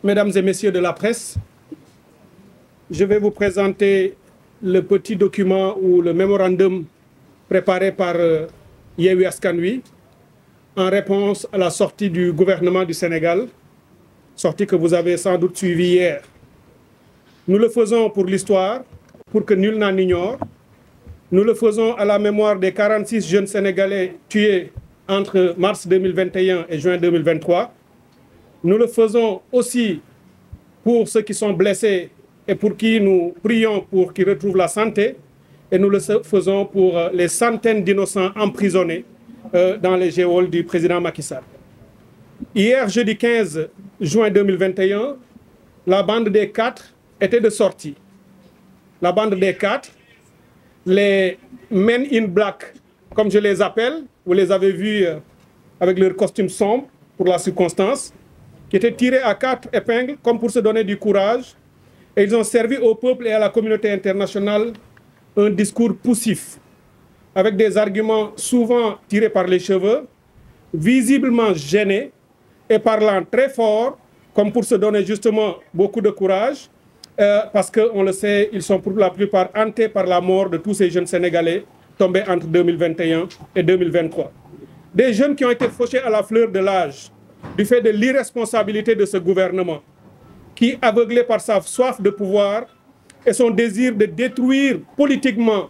Mesdames et messieurs de la presse, je vais vous présenter le petit document ou le mémorandum préparé par Yewwi Askan Wi en réponse à la sortie du gouvernement du Sénégal, sortie que vous avez sans doute suivie hier. Nous le faisons pour l'histoire, pour que nul n'en ignore. Nous le faisons à la mémoire des 46 jeunes Sénégalais tués entre mars 2021 et juin 2023. Nous le faisons aussi pour ceux qui sont blessés et pour qui nous prions pour qu'ils retrouvent la santé. Et nous le faisons pour les centaines d'innocents emprisonnés dans les geôles du président Macky Sall. Hier, jeudi 15 juin 2021, la bande des 4 était de sortie. La bande des 4, les Men in Black, comme je les appelle, vous les avez vus avec leur costume sombre pour la circonstance, qui étaient tirés à 4 épingles comme pour se donner du courage. Et ils ont servi au peuple et à la communauté internationale un discours poussif, avec des arguments souvent tirés par les cheveux, visiblement gênés et parlant très fort, comme pour se donner justement beaucoup de courage, parce qu'on le sait, ils sont pour la plupart hantés par la mort de tous ces jeunes Sénégalais tombés entre 2021 et 2023. Des jeunes qui ont été fauchés à la fleur de l'âge, du fait de l'irresponsabilité de ce gouvernement, qui, aveuglé par sa soif de pouvoir et son désir de détruire politiquement,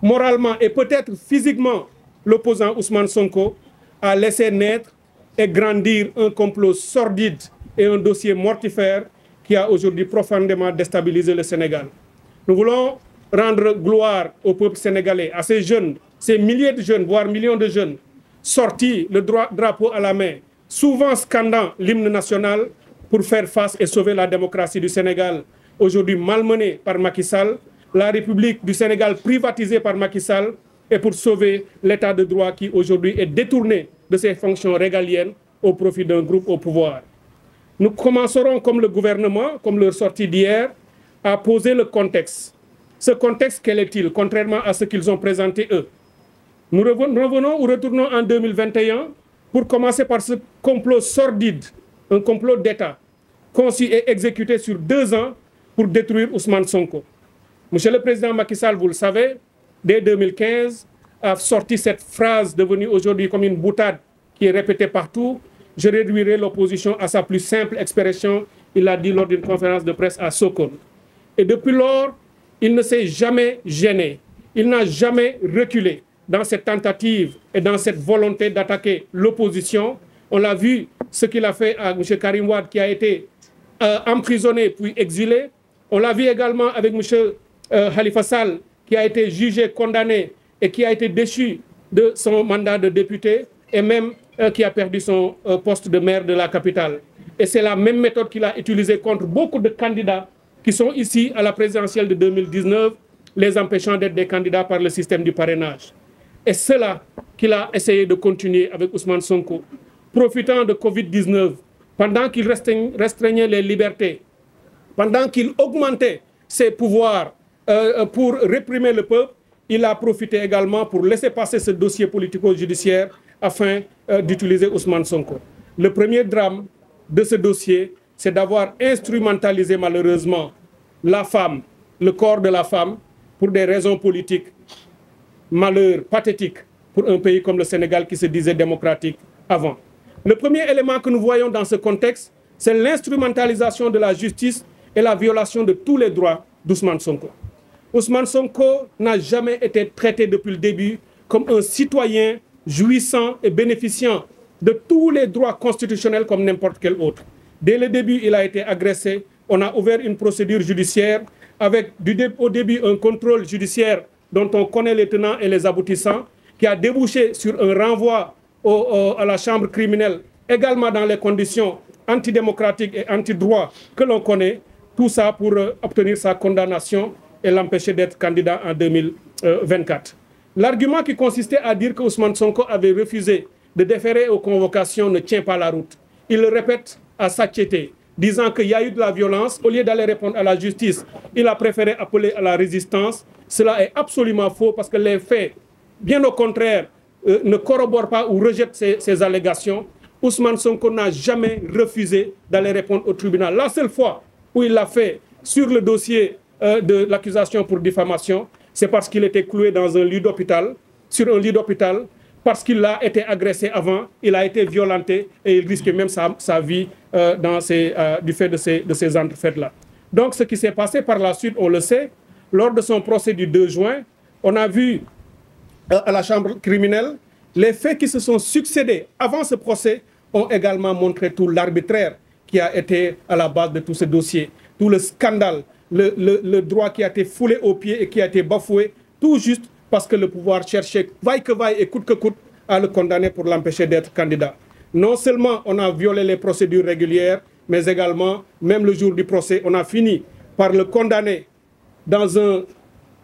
moralement et peut-être physiquement l'opposant Ousmane Sonko, a laissé naître et grandir un complot sordide et un dossier mortifère qui a aujourd'hui profondément déstabilisé le Sénégal. Nous voulons rendre gloire au peuple sénégalais, à ces jeunes, ces milliers de jeunes, voire millions de jeunes, sortis le drapeau à la main, souvent scandant l'hymne national pour faire face et sauver la démocratie du Sénégal, aujourd'hui malmenée par Macky Sall, la République du Sénégal privatisée par Macky Sall, et pour sauver l'état de droit qui aujourd'hui est détourné de ses fonctions régaliennes au profit d'un groupe au pouvoir. Nous commencerons comme le gouvernement, comme leur sortie d'hier, à poser le contexte. Ce contexte, quel est-il, contrairement à ce qu'ils ont présenté eux? Nous revenons ou retournons en 2021 pour commencer par ce complot sordide, un complot d'État, conçu et exécuté sur 2 ans pour détruire Ousmane Sonko. Monsieur le Président Macky Sall, vous le savez, dès 2015, a sorti cette phrase devenue aujourd'hui comme une boutade qui est répétée partout. Je réduirai l'opposition à sa plus simple expression, il l'a dit lors d'une conférence de presse à Sokone. Et depuis lors, il ne s'est jamais gêné, il n'a jamais reculé dans cette tentative et dans cette volonté d'attaquer l'opposition. On l'a vu, ce qu'il a fait à M. Karim Wade qui a été emprisonné puis exilé. On l'a vu également avec M. Khalifa Sall qui a été jugé, condamné et qui a été déchu de son mandat de député et même qui a perdu son poste de maire de la capitale. Et c'est la même méthode qu'il a utilisée contre beaucoup de candidats qui sont ici à la présidentielle de 2019, les empêchant d'être des candidats par le système du parrainage. Et c'est là qu'il a essayé de continuer avec Ousmane Sonko, profitant de Covid-19, pendant qu'il restreignait les libertés, pendant qu'il augmentait ses pouvoirs pour réprimer le peuple, il a profité également pour laisser passer ce dossier politico-judiciaire afin d'utiliser Ousmane Sonko. Le premier drame de ce dossier, c'est d'avoir instrumentalisé malheureusement la femme, le corps de la femme, pour des raisons politiques. Malheur pathétique pour un pays comme le Sénégal qui se disait démocratique avant. Le premier élément que nous voyons dans ce contexte, c'est l'instrumentalisation de la justice et la violation de tous les droits d'Ousmane Sonko. Ousmane Sonko n'a jamais été traité depuis le début comme un citoyen jouissant et bénéficiant de tous les droits constitutionnels comme n'importe quel autre. Dès le début, il a été agressé. On a ouvert une procédure judiciaire avec au début un contrôle judiciaire dont on connaît les tenants et les aboutissants, qui a débouché sur un renvoi à la chambre criminelle, également dans les conditions antidémocratiques et antidroits que l'on connaît, tout ça pour obtenir sa condamnation et l'empêcher d'être candidat en 2024. L'argument qui consistait à dire que Ousmane Sonko avait refusé de déférer aux convocations ne tient pas la route. Il le répète à satiété, disant qu'il y a eu de la violence. Au lieu d'aller répondre à la justice, il a préféré appeler à la résistance. Cela est absolument faux parce que les faits, bien au contraire, ne corroborent pas ou rejettent ces allégations. Ousmane Sonko n'a jamais refusé d'aller répondre au tribunal. La seule fois où il l'a fait sur le dossier de l'accusation pour diffamation, c'est parce qu'il était cloué dans un lit d'hôpital, sur un lit d'hôpital, parce qu'il a été agressé avant, il a été violenté et il risque même sa vie du fait de ces entrefaites-là. Donc ce qui s'est passé par la suite, on le sait, lors de son procès du 2 juin, on a vu à la chambre criminelle, les faits qui se sont succédés avant ce procès ont également montré tout l'arbitraire qui a été à la base de tout ce dossier, tout le scandale, le droit qui a été foulé aux pieds et qui a été bafoué, tout juste parce que le pouvoir cherchait, vaille que vaille et coûte que coûte, à le condamner pour l'empêcher d'être candidat. Non seulement on a violé les procédures régulières, mais également, même le jour du procès, on a fini par le condamner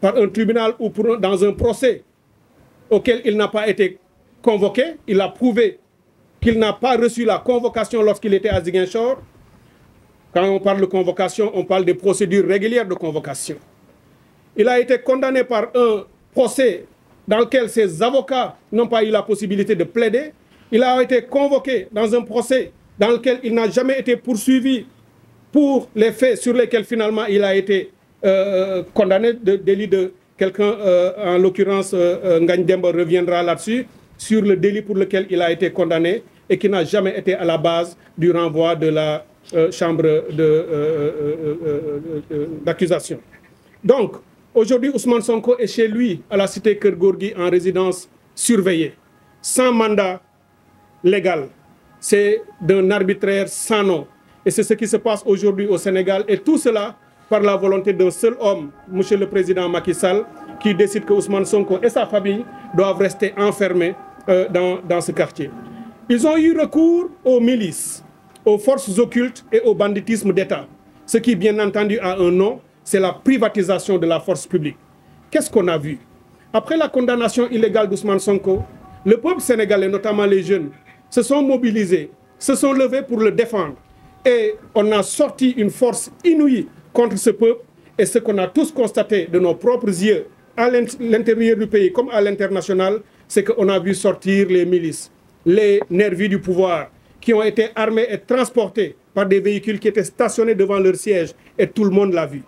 par un tribunal ou dans un procès auquel il n'a pas été convoqué. Il a prouvé qu'il n'a pas reçu la convocation lorsqu'il était à Ziguinchor. Quand on parle de convocation, on parle des procédures régulières de convocation. Il a été condamné par un procès dans lequel ses avocats n'ont pas eu la possibilité de plaider. Il a été convoqué dans un procès dans lequel il n'a jamais été poursuivi pour les faits sur lesquels finalement il a été condamné de délit de quelqu'un, en l'occurrence Ngagne Demba reviendra là-dessus, sur le délit pour lequel il a été condamné et qui n'a jamais été à la base du renvoi de la chambre d'accusation. Donc, aujourd'hui, Ousmane Sonko est chez lui, à la cité Keur Gorgui, en résidence surveillée, sans mandat légal. C'est d'un arbitraire sans nom. Et c'est ce qui se passe aujourd'hui au Sénégal. Et tout cela par la volonté d'un seul homme, M. le Président Macky Sall, qui décide que Ousmane Sonko et sa famille doivent rester enfermés dans ce quartier. Ils ont eu recours aux milices, aux forces occultes et au banditisme d'État. Ce qui, bien entendu, a un nom, c'est la privatisation de la force publique. Qu'est-ce qu'on a vu? Après la condamnation illégale d'Ousmane Sonko, le peuple sénégalais, notamment les jeunes, se sont mobilisés, se sont levés pour le défendre. Et on a sorti une force inouïe contre ce peuple. Et ce qu'on a tous constaté de nos propres yeux, à l'intérieur du pays comme à l'international, c'est qu'on a vu sortir les milices, les nervis du pouvoir, qui ont été armés et transportés par des véhicules qui étaient stationnés devant leur siège. Et tout le monde l'a vu.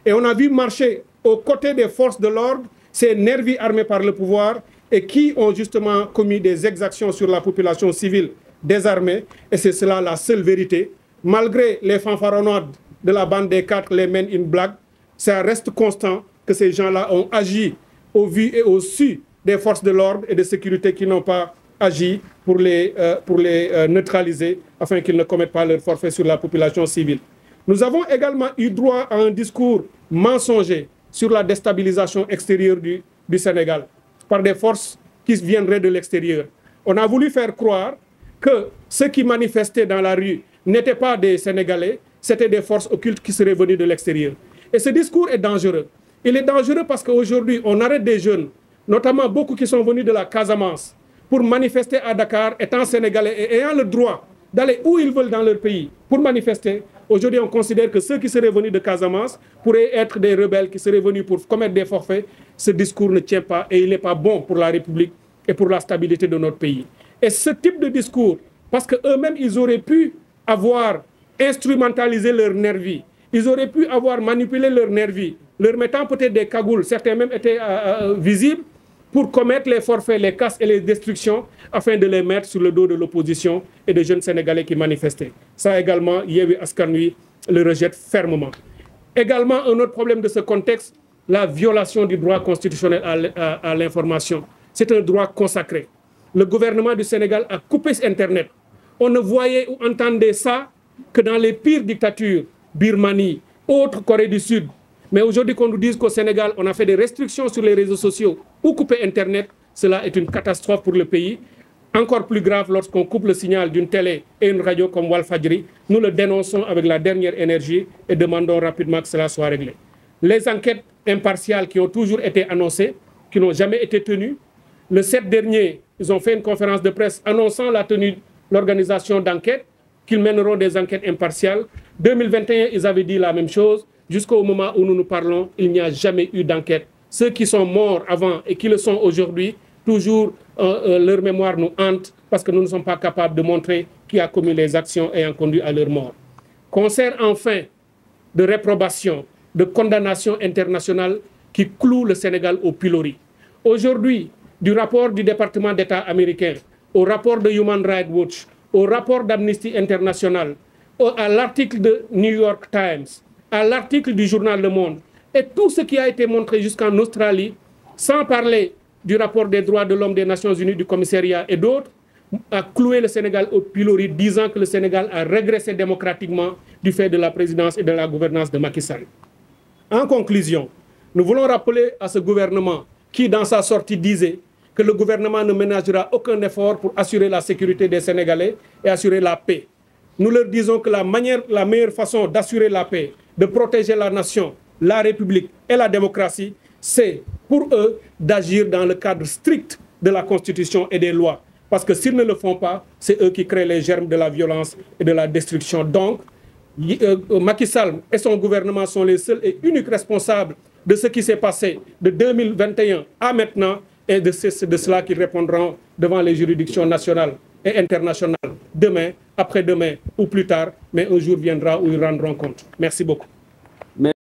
Et on a vu marcher aux côtés des forces de l'ordre ces nervis armés par le pouvoir et qui ont justement commis des exactions sur la population civile désarmée. Et c'est cela la seule vérité. Malgré les fanfaronnades de la bande des 4, les Men in Black, ça reste constant que ces gens-là ont agi au vu et au su des forces de l'ordre et de sécurité qui n'ont pas agi pour les neutraliser afin qu'ils ne commettent pas leur forfait sur la population civile. Nous avons également eu droit à un discours mensonger sur la déstabilisation extérieure du Sénégal par des forces qui viendraient de l'extérieur. On a voulu faire croire que ceux qui manifestaient dans la rue n'étaient pas des Sénégalais, c'était des forces occultes qui seraient venues de l'extérieur. Et ce discours est dangereux. Il est dangereux parce qu'aujourd'hui, on arrête des jeunes, notamment beaucoup qui sont venus de la Casamance, pour manifester à Dakar, étant Sénégalais et ayant le droit d'aller où ils veulent dans leur pays pour manifester. Aujourd'hui, on considère que ceux qui seraient venus de Casamance pourraient être des rebelles qui seraient venus pour commettre des forfaits. Ce discours ne tient pas et il n'est pas bon pour la République et pour la stabilité de notre pays. Et ce type de discours, parce qu'eux-mêmes, ils auraient pu avoir instrumentalisé leur nervis, ils auraient pu avoir manipulé leur nervis, leur mettant peut-être des cagoules, certains même étaient visibles, pour commettre les forfaits, les casses et les destructions, afin de les mettre sur le dos de l'opposition et des jeunes Sénégalais qui manifestaient. Ça également, Yewwi Askan Wi le rejette fermement. Également, un autre problème de ce contexte, la violation du droit constitutionnel à l'information. C'est un droit consacré. Le gouvernement du Sénégal a coupé Internet. On ne voyait ou entendait ça que dans les pires dictatures, Birmanie, autres Corée du Sud. Mais aujourd'hui, qu'on nous dise qu'au Sénégal, on a fait des restrictions sur les réseaux sociaux ou coupé Internet, cela est une catastrophe pour le pays. Encore plus grave lorsqu'on coupe le signal d'une télé et une radio comme Walfadjri. Nous le dénonçons avec la dernière énergie et demandons rapidement que cela soit réglé. Les enquêtes impartiales qui ont toujours été annoncées, qui n'ont jamais été tenues. Le 7 dernier, ils ont fait une conférence de presse annonçant l'organisation d'enquêtes, qu'ils mèneront des enquêtes impartiales. 2021, ils avaient dit la même chose. Jusqu'au moment où nous nous parlons, il n'y a jamais eu d'enquête. Ceux qui sont morts avant et qui le sont aujourd'hui, toujours leur mémoire nous hante parce que nous ne sommes pas capables de montrer qui a commis les actions ayant conduit à leur mort. Concert enfin de réprobation, de condamnation internationale qui cloue le Sénégal au pilori. Aujourd'hui, du rapport du département d'État américain, au rapport de Human Rights Watch, au rapport d'Amnesty International, à l'article de New York Times, à l'article du journal Le Monde, et tout ce qui a été montré jusqu'en Australie, sans parler du rapport des droits de l'homme des Nations Unies, du commissariat et d'autres, a cloué le Sénégal au pilori, disant que le Sénégal a régressé démocratiquement du fait de la présidence et de la gouvernance de Macky Sall. En conclusion, nous voulons rappeler à ce gouvernement qui, dans sa sortie, disait que le gouvernement ne ménagera aucun effort pour assurer la sécurité des Sénégalais et assurer la paix. Nous leur disons que la meilleure façon d'assurer la paix, de protéger la nation, la République et la démocratie, c'est pour eux d'agir dans le cadre strict de la Constitution et des lois. Parce que s'ils ne le font pas, c'est eux qui créent les germes de la violence et de la destruction. Donc, Macky Sall et son gouvernement sont les seuls et uniques responsables de ce qui s'est passé de 2021 à maintenant, et de cela qu'ils répondront devant les juridictions nationales et internationales demain, après-demain ou plus tard, mais un jour viendra où ils rendront compte. Merci beaucoup.